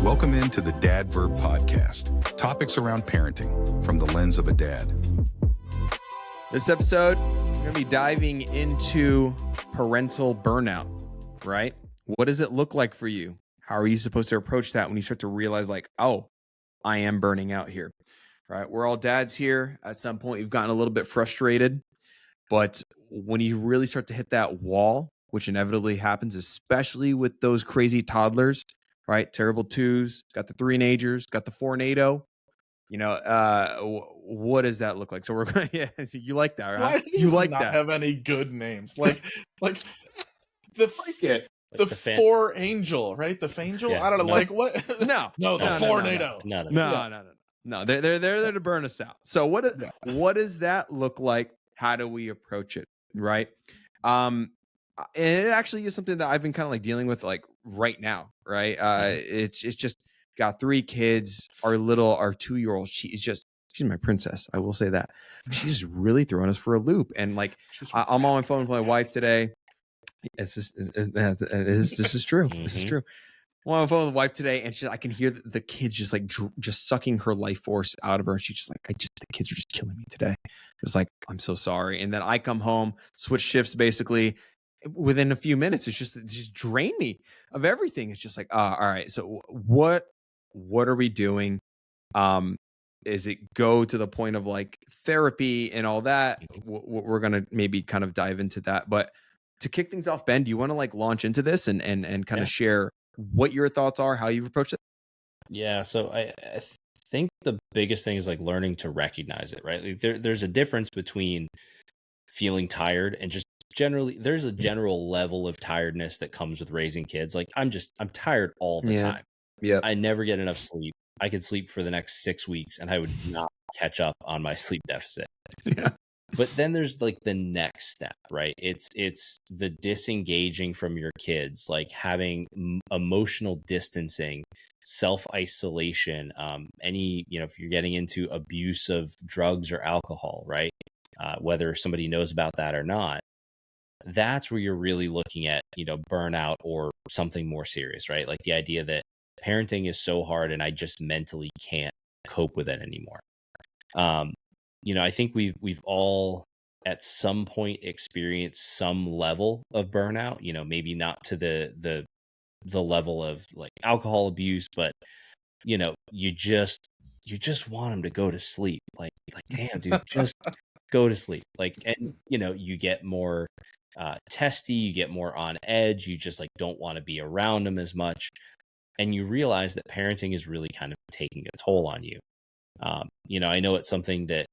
Welcome into the Dad Verb Podcast. Topics around parenting from the lens of a dad. This episode, we're going to be diving into parental burnout, right? What does it look like for you? How are you supposed to approach that when you start to realize like, oh, I am burning out here, right? We're all dads here. At some point, you've gotten a little bit frustrated, but when you really start to hit that wall, which inevitably happens, especially with those crazy toddlers, right? Terrible twos, got the three-nagers, got the four-nado. You know, what does that look like? So we're going to, yeah, you like that, right? Why do You these like not that. have any good names? Like the it. the four angel, right? The fangel? Yeah, I don't know. no. like what? No. no, the No, no, tornado. No. They're there to burn us out. So what does that look like? How do we approach it? Right. And it actually is something that I've been kind of like dealing with like right now. Right. It's just got 3 kids. Our 2-year-old, she's my princess. I will say that. She's really throwing us for a loop. And like, I'm on my phone with my wife today. This is true. This is true. I'm on the phone with the wife today, and I can hear the kids just like just sucking her life force out of her. And she's just like, the kids are just killing me today. It's like, I'm so sorry. And then I come home, switch shifts basically within a few minutes. It just drain me of everything. It's just like, all right. So what are we doing? Is it go to the point of like therapy and all that? We're gonna maybe kind of dive into that, but to kick things off, Ben, do you want to like launch into this and kind of share what your thoughts are, how you've approached it? Yeah. So I think the biggest thing is like learning to recognize it, right? Like there's a difference between feeling tired and just generally, there's a general level of tiredness that comes with raising kids. Like I'm tired all the time. Yeah. I never get enough sleep. I could sleep for the next 6 weeks and I would not catch up on my sleep deficit. Yeah. But then there's like the next step, right? It's the disengaging from your kids, like having emotional distancing, self-isolation, if you're getting into abuse of drugs or alcohol, right? Whether somebody knows about that or not, that's where you're really looking at, burnout or something more serious, right? Like the idea that parenting is so hard and I just mentally can't cope with it anymore. I think we've all at some point experienced some level of burnout, maybe not to the level of like alcohol abuse, but you just want them to go to sleep. Like damn dude, just go to sleep. Like, and you get more testy, you get more on edge, you just like don't want to be around them as much. And you realize that parenting is really kind of taking a toll on you. I know it's something that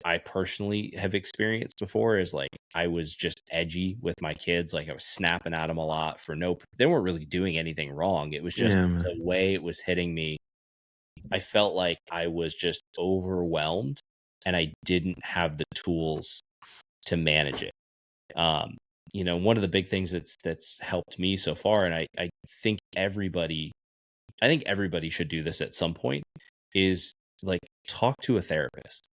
I personally have experienced before is like, I was just edgy with my kids. Like I was snapping at them a lot they weren't really doing anything wrong. It was just the way it was hitting me. I felt like I was just overwhelmed and I didn't have the tools to manage it. One of the big things that's helped me so far, and I think everybody should do this at some point, is like talk to a therapist.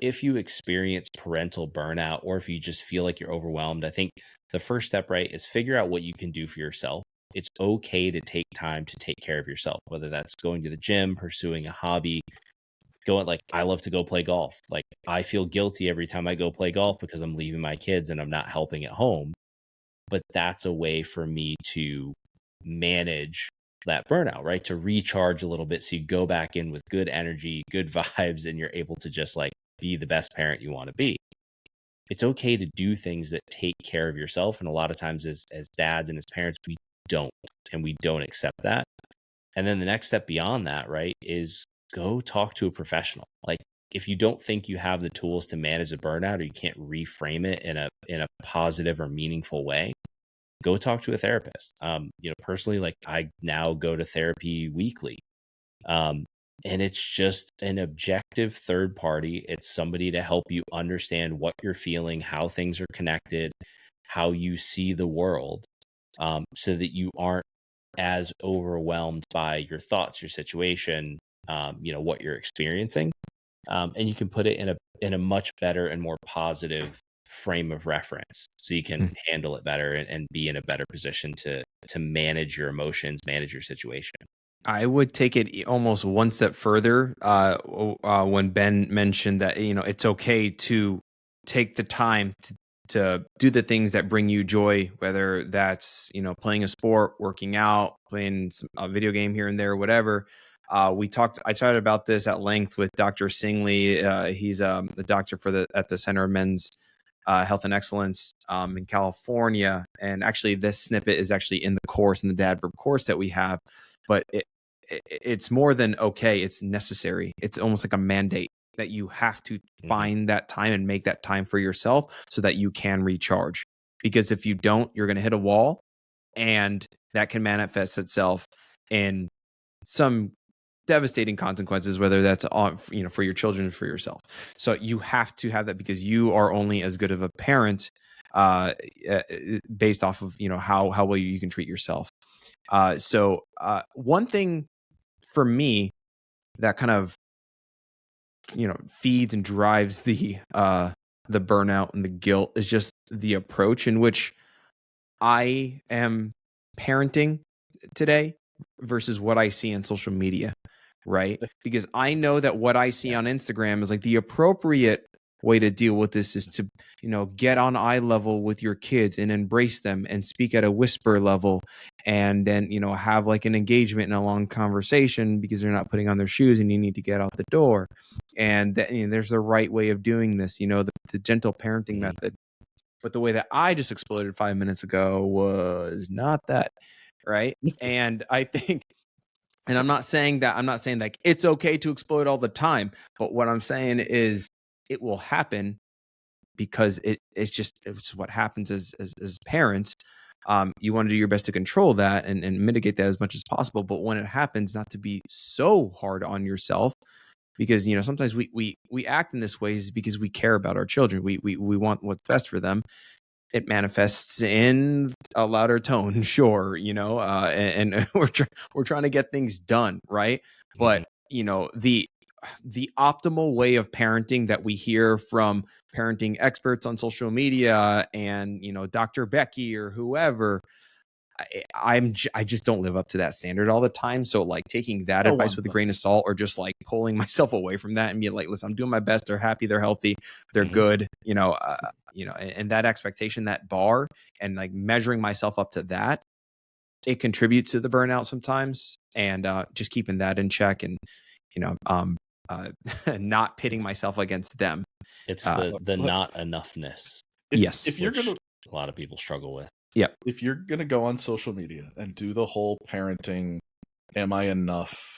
If you experience parental burnout or if you just feel like you're overwhelmed, I think the first step, right, is figure out what you can do for yourself. It's okay to take time to take care of yourself, whether that's going to the gym, pursuing a hobby, I love to go play golf. Like I feel guilty every time I go play golf because I'm leaving my kids and I'm not helping at home. But that's a way for me to manage that burnout, right? To recharge a little bit. So you go back in with good energy, good vibes, and you're able to just like be the best parent you want to be. It's okay to do things that take care of yourself. And a lot of times as dads and as parents, we don't accept that. And then the next step beyond that, right, is go talk to a professional. Like if you don't think you have the tools to manage the burnout or you can't reframe it in a positive or meaningful way, go talk to a therapist. Personally, like I now go to therapy weekly. And it's just an objective third party. It's somebody to help you understand what you're feeling, how things are connected, how you see the world, so that you aren't as overwhelmed by your thoughts, your situation, what you're experiencing. And you can put it in a much better and more positive frame of reference so you can handle it better and be in a better position to manage your emotions, manage your situation. I would take it almost one step further. When Ben mentioned that, it's okay to take the time to do the things that bring you joy, whether that's, playing a sport, working out, playing a video game here and there, whatever. I chatted about this at length with Dr. Singley. He's the doctor at the Center of Men's Health and Excellence in California. And actually this snippet is actually in the course, in the Dad Verb course that we have, but it's more than okay. It's necessary. It's almost like a mandate that you have to find that time and make that time for yourself so that you can recharge. Because if you don't, you're going to hit a wall, and that can manifest itself in some devastating consequences, whether that's on, for your children or for yourself. So you have to have that, because you are only as good of a parent based off of, how well you can treat yourself. So one thing for me that kind of, feeds and drives the burnout and the guilt is just the approach in which I am parenting today versus what I see on social media, right? Because I know that what I see on Instagram is like the appropriate way to deal with this is to, get on eye level with your kids and embrace them and speak at a whisper level, and then, have like an engagement and a long conversation because they're not putting on their shoes and you need to get out the door. And there's the right way of doing this, the gentle parenting method. But the way that I just exploded 5 minutes ago was not that, right? And I think, and I'm not saying like it's okay to explode all the time, but what I'm saying is it will happen because it's what happens as parents. You want to do your best to control that and mitigate that as much as possible. But when it happens, not to be so hard on yourself, because, sometimes we act in this ways because we care about our children. We want what's best for them. It manifests in a louder tone, sure, and we're trying to get things done, right? But, the optimal way of parenting that we hear from parenting experts on social media and, Dr. Becky or whoever, I just don't live up to that standard all the time. So like taking that advice with a grain of salt, or just like pulling myself away from that and be like, listen, I'm doing my best. They're happy. They're healthy. They're good. And that expectation, that bar, and like measuring myself up to that, it contributes to the burnout sometimes. And just keeping that in check, and, not pitting myself against them. It's the not enoughness. If you're gonna, a lot of people struggle with. Yeah. If you're gonna go on social media and do the whole parenting, am I enough,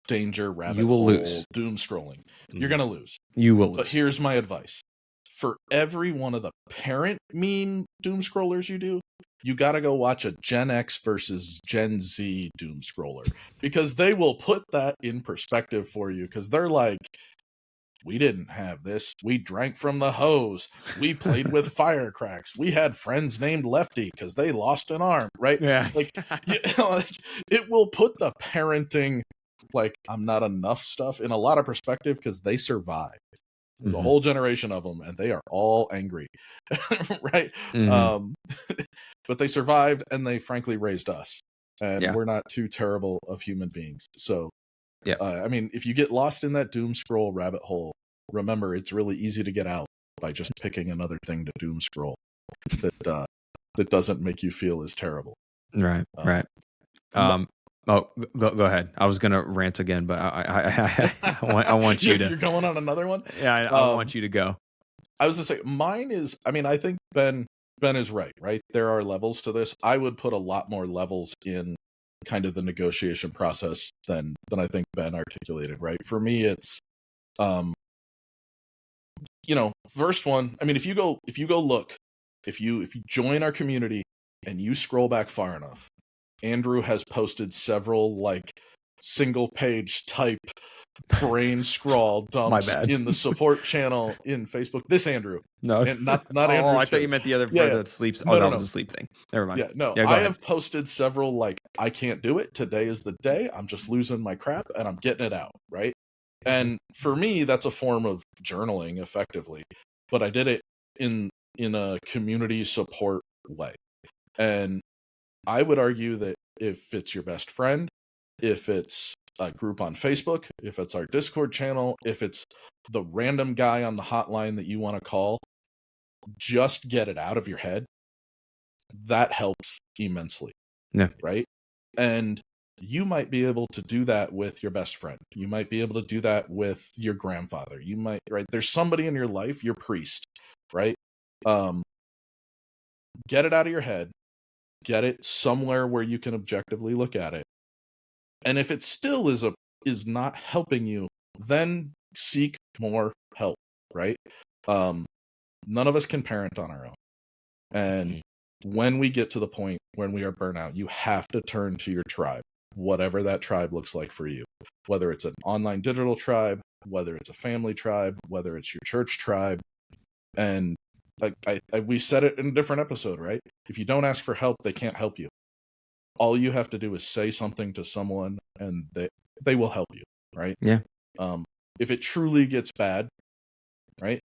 danger rabbit you will hole, lose. Doom scrolling, you're gonna lose. You will lose. But here's my advice: for every one of the parent mean doom scrollers you do, you got to go watch a Gen X versus Gen Z doom scroller, because they will put that in perspective for you. Because they're like, we didn't have this. We drank from the hose. We played with firecracks. We had friends named Lefty because they lost an arm, right? Yeah. Like, like, it will put the parenting, like, I'm not enough stuff in a lot of perspective, because they survived. There's a whole generation of them, and they are all angry, right? But they survived, and they frankly raised us, and we're not too terrible of human beings. So, I mean, if you get lost in that doom scroll rabbit hole, remember, it's really easy to get out by just picking another thing to doom scroll that doesn't make you feel as terrible. Right. Go ahead. I was gonna rant again, but I want you to. You're going on another one. Yeah, I want you to go. I was gonna say mine is. I mean, I think Ben is right. Right, there are levels to this. I would put a lot more levels in kind of the negotiation process than I think Ben articulated. Right, for me, it's first one. I mean, if you go look, if you join our community and you scroll back far enough, Andrew has posted several like single page type brain scrawl dumps in the support channel in Facebook. This Andrew. No, and not Andrew. I thought you meant the other that sleeps. Oh, that was a sleep thing. Never mind. Yeah, no. I have posted several like, I can't do it. Today is the day. I'm just losing my crap and I'm getting it out, right? And for me, that's a form of journaling effectively. But I did it in a community support way. And I would argue that if it's your best friend, if it's a group on Facebook, if it's our Discord channel, if it's the random guy on the hotline that you want to call, just get it out of your head. That helps immensely. Yeah. Right. And you might be able to do that with your best friend. You might be able to do that with your grandfather. You might, right? There's somebody in your life, your priest, right? Get it out of your head. Get it somewhere where you can objectively look at it. And if it still is not helping you, then seek more help, right? None of us can parent on our own. And when we get to the point when we are burnout, you have to turn to your tribe, whatever that tribe looks like for you, whether it's an online digital tribe, whether it's a family tribe, whether it's your church tribe. And like we said it in a different episode, right? If you don't ask for help, they can't help you. All you have to do is say something to someone and they will help you, right? Yeah. If it truly gets bad, right?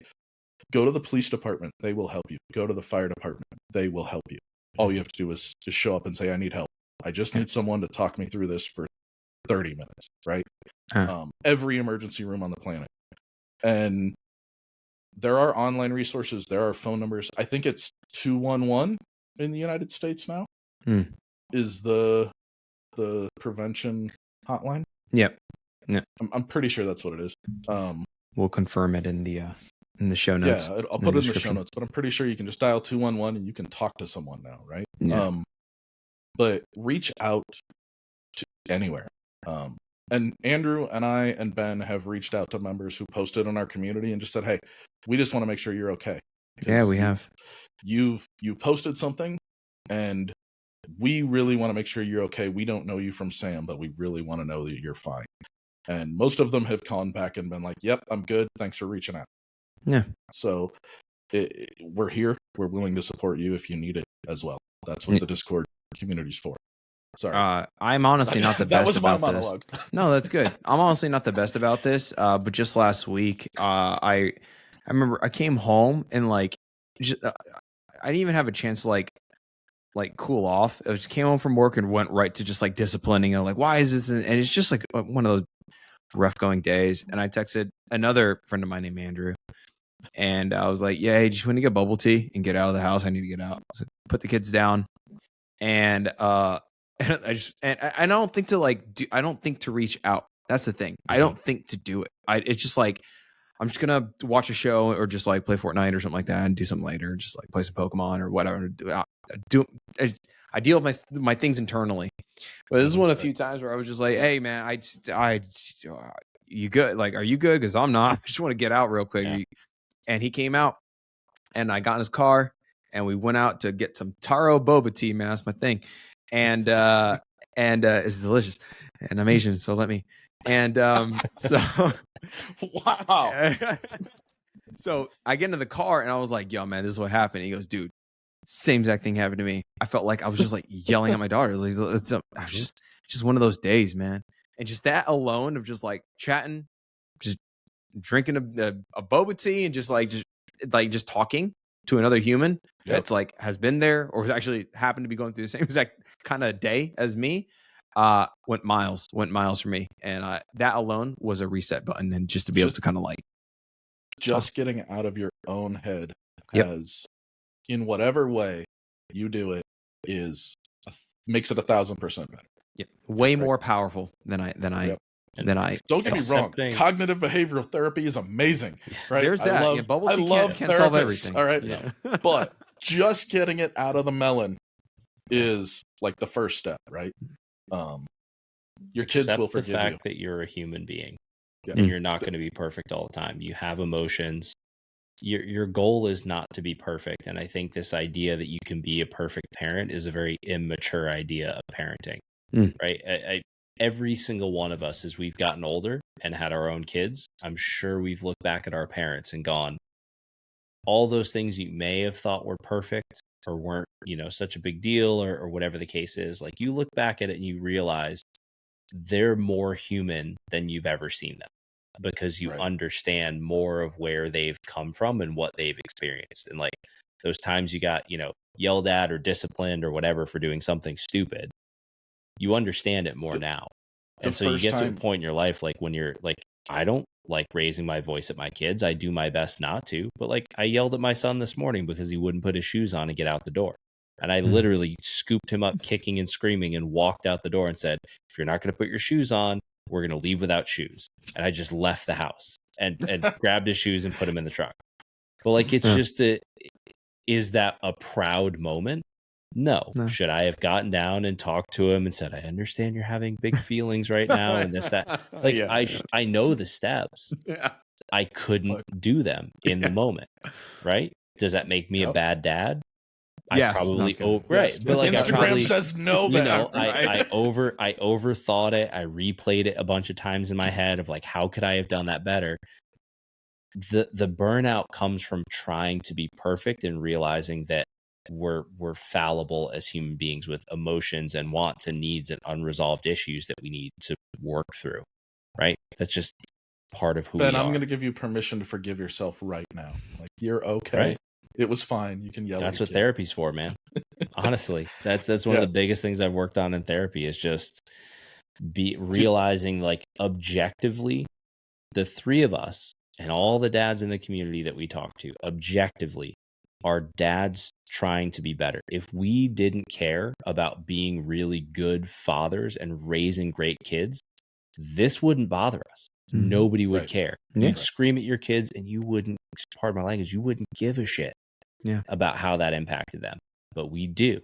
Go to the police department. They will help you. Go to the fire department. They will help you. All you have to do is just show up and say, I need help. I just need someone to talk me through this for 30 minutes, right? Every emergency room on the planet. And there are online resources. There are phone numbers. I think it's 211 in the United States now is the prevention hotline. Yep. I'm pretty sure that's what it is. We'll confirm it in the show notes. Yeah, I'll put it in the show notes, but I'm pretty sure you can just dial 211 and you can talk to someone now, right? Yeah. But reach out to anywhere. And Andrew and I and Ben have reached out to members who posted in our community and just said, hey, we just want to make sure you're okay. Yeah, we have. You posted something and we really want to make sure you're okay. We don't know you from Sam, but we really want to know that you're fine. And most of them have gone back and been like, yep, I'm good. Thanks for reaching out. Yeah. So we're here. We're willing to support you if you need it as well. That's what the Discord community's for. Sorry. I'm honestly not the best that was my about monologue. this. No, that's good. I'm honestly not the best about this. But just last week, I remember I came home and I didn't even have a chance to like cool off. I just came home from work and went right to just like disciplining. And like, why is this? And it's just like one of those rough going days. And I texted another friend of mine named Andrew. And I was like, yeah, hey, just want to get bubble tea and get out of the house. I need to get out. So put the kids down. And I don't think to I don't think to reach out. That's the thing. I don't think to do it. It's just like, I'm just going to watch a show or just like play Fortnite or something like that and do something later. Just like play some Pokemon or whatever. I deal with my things internally. But this is one of the few times where I was just like, hey man, you good? Like, are you good? Cause I'm not. I just want to get out real quick. Yeah. And he came out and I got in his car and we went out to get some taro boba tea, man. That's my thing. And it's delicious and I'm Asian. So let me, and so wow. So I get into the car and I was like, yo, man, this is what happened. He goes, dude, same exact thing happened to me. I felt like I was just like yelling at my daughter. I was just one of those days, man. And just that alone of just like chatting, just drinking a boba tea and just talking to another human that's like has been there or actually happened to be going through the same exact kind of day as me, went miles for me. And that alone was a reset button. And just to be able to kind of like just getting out of your own head as in whatever way you do it makes it 1,000% better. Yeah, way more powerful than I. Don't get me wrong. Cognitive behavioral therapy is amazing, right? There's that. I love can't solve everything. All right, but just getting it out of the melon is like the first step, right? Your kids will forgive the fact you. that you're a human being and you're not going to be perfect all the time. You have emotions. Your goal is not to be perfect, and I think this idea that you can be a perfect parent is a very immature idea of parenting, right? Every single one of us, as we've gotten older and had our own kids, I'm sure we've looked back at our parents and gone, all those things you may have thought were perfect or weren't, such a big deal or whatever the case is. Like you look back at it and you realize they're more human than you've ever seen them because you understand more of where they've come from and what they've experienced. And like those times you got, yelled at or disciplined or whatever for doing something stupid, you understand it more now. And so you get to a point in your life, like when you're like, I don't like raising my voice at my kids. I do my best not to, but like I yelled at my son this morning because he wouldn't put his shoes on and get out the door. And I literally scooped him up kicking and screaming and walked out the door and said, if you're not going to put your shoes on, we're going to leave without shoes. And I just left the house and grabbed his shoes and put him in the truck. But like, it's just is that a proud moment? No. Should I have gotten down and talked to him and said, I understand you're having big feelings right now and this, that, like I know the steps. Yeah. I couldn't do them in the moment. Right. Does that make me a bad dad? Yes, I probably right, Yes. but like Instagram says no. You know, I overthought it. I replayed it a bunch of times in my head of like, how could I have done that better? The burnout comes from trying to be perfect and realizing that we're fallible as human beings with emotions and wants and needs and unresolved issues that we need to work through. Right? That's just part of who we are. I'm going to give you permission to forgive yourself right now. Like, you're okay. Right. It was fine. You can yell. That's at what therapy's for, man. Honestly, that's one of the biggest things I've worked on in therapy is just realizing, like, objectively, the three of us and all the dads in the community that we talk to, objectively, are dads trying to be better. If we didn't care about being really good fathers and raising great kids, this wouldn't bother us. Nobody would care. You'd scream at your kids and you wouldn't, pardon my language, you wouldn't give a shit about how that impacted them. But we do.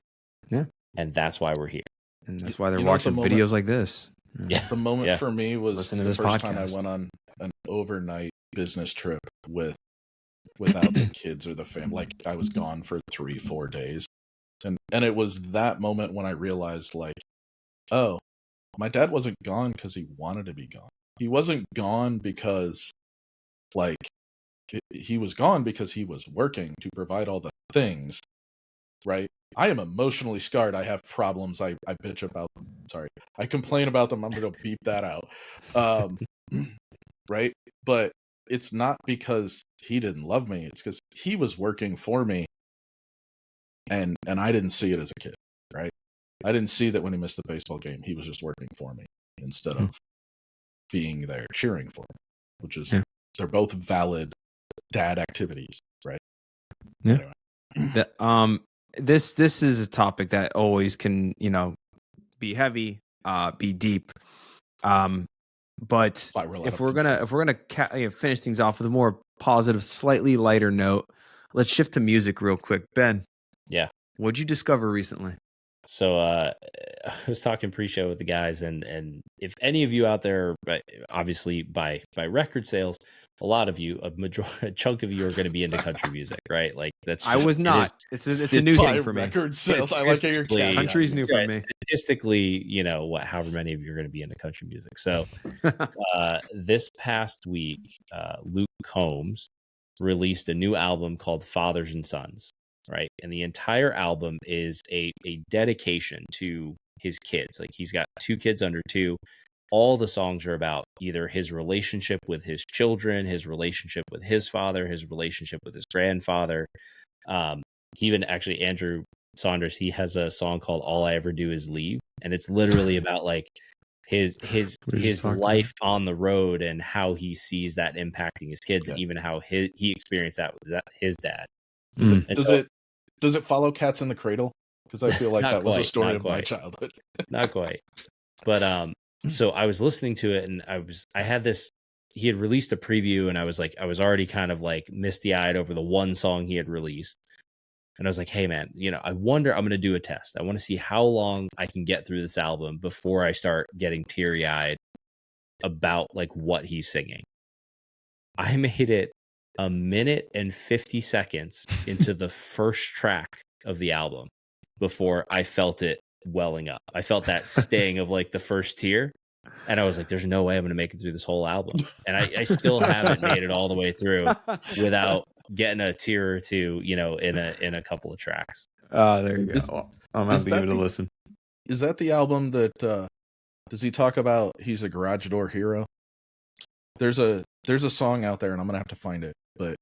Yeah. And that's why we're here. And that's why they're watching videos like this. Yeah. The moment for me was Listen to the this first podcast. time I went on an overnight business trip without the kids or the family. Like, I was gone for 3-4 days. And it was that moment when I realized, like, oh, my dad wasn't gone because he wanted to be gone. He wasn't gone because, like, he was gone because he was working to provide all the things, right? I am emotionally scarred. I have problems. I bitch about them. Sorry. I complain about them. I'm going to beep that out. Right? But it's not because he didn't love me. It's because he was working for me. And I didn't see it as a kid, right? I didn't see that when he missed the baseball game, he was just working for me instead of being there cheering for me, which is, they're both valid dad activities, right? Yeah. Anyway. This is a topic that always can, be heavy, be deep. But if we're gonna finish things off with a more positive, slightly lighter note, let's shift to music real quick. Ben, what'd you discover recently? So I was talking pre-show with the guys, and if any of you out there, obviously by record sales, a lot of you, a chunk of you are going to be into country music, right? Like that's. I was not. It's a new thing for me. Record sales. I like how you're country's new for me. Statistically, however many of you are going to be into country music. So this past week, Luke Combs released a new album called Fathers and Sons. Right. And the entire album is a dedication to his kids. Like, he's got 2 kids under 2. All the songs are about either his relationship with his children, his relationship with his father, his relationship with his grandfather. Even actually Andrew Saunders, he has a song called All I Ever Do Is Leave. And it's literally about like his life on the road and how he sees that impacting his kids and even how he experienced that with his dad. Does it follow Cats in the Cradle? Because I feel like that was a story of my childhood. Not quite. But so I was listening to it and I had this, he had released a preview and I was already kind of like misty-eyed over the one song he had released. And I was like, hey man, I wonder, I'm going to do a test. I want to see how long I can get through this album before I start getting teary-eyed about like what he's singing. I made it 1 minute and 50 seconds into the first track of the album before I felt it welling up. I felt that sting of like the first tear. And I was like, there's no way I'm going to make it through this whole album. And I still haven't made it all the way through without getting a tear or two, in a couple of tracks. There you go. I'm going to give it a listen. Is that the album that, does he talk about he's a garage door hero? There's a song out there and I'm going to have to find it, but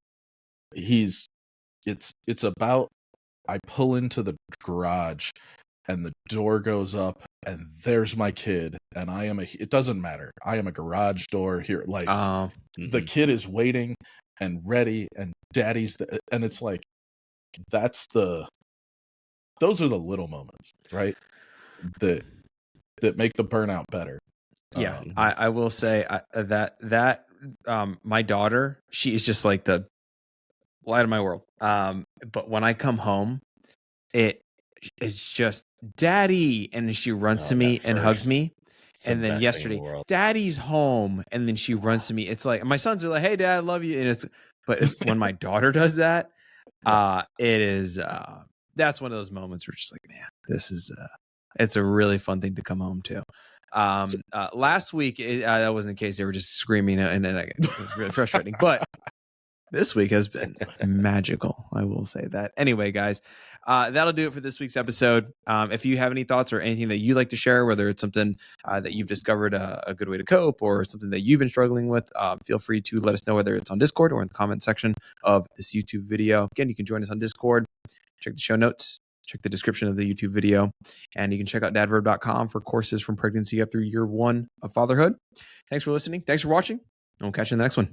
it's about, I pull into the garage and the door goes up and there's my kid, and it doesn't matter. I am a garage door here. Like the kid is waiting and ready, and daddy's and it's like, those are the little moments, right? That make the burnout better. Yeah. I will say that my daughter, she is just like the light of my world. But when I come home, it's just daddy, and then she runs to me and hugs me. And then yesterday, daddy's home, and then she runs to me. It's like my sons are like, "Hey, dad, I love you." And it's when my daughter does that, it is that's one of those moments where it's just like, man, this is it's a really fun thing to come home to. Last week that wasn't the case. They were just screaming, and it was really frustrating. But this week has been magical. I will say that. Anyway, guys, that'll do it for this week's episode. If you have any thoughts or anything that you'd like to share, whether it's something that you've discovered a good way to cope, or something that you've been struggling with, feel free to let us know, whether it's on Discord or in the comment section of this YouTube video. Again, you can join us on Discord. Check the show notes. Check the description of the YouTube video. And you can check out dadverb.com for courses from pregnancy up through year 1 of fatherhood. Thanks for listening. Thanks for watching. And we'll catch you in the next one.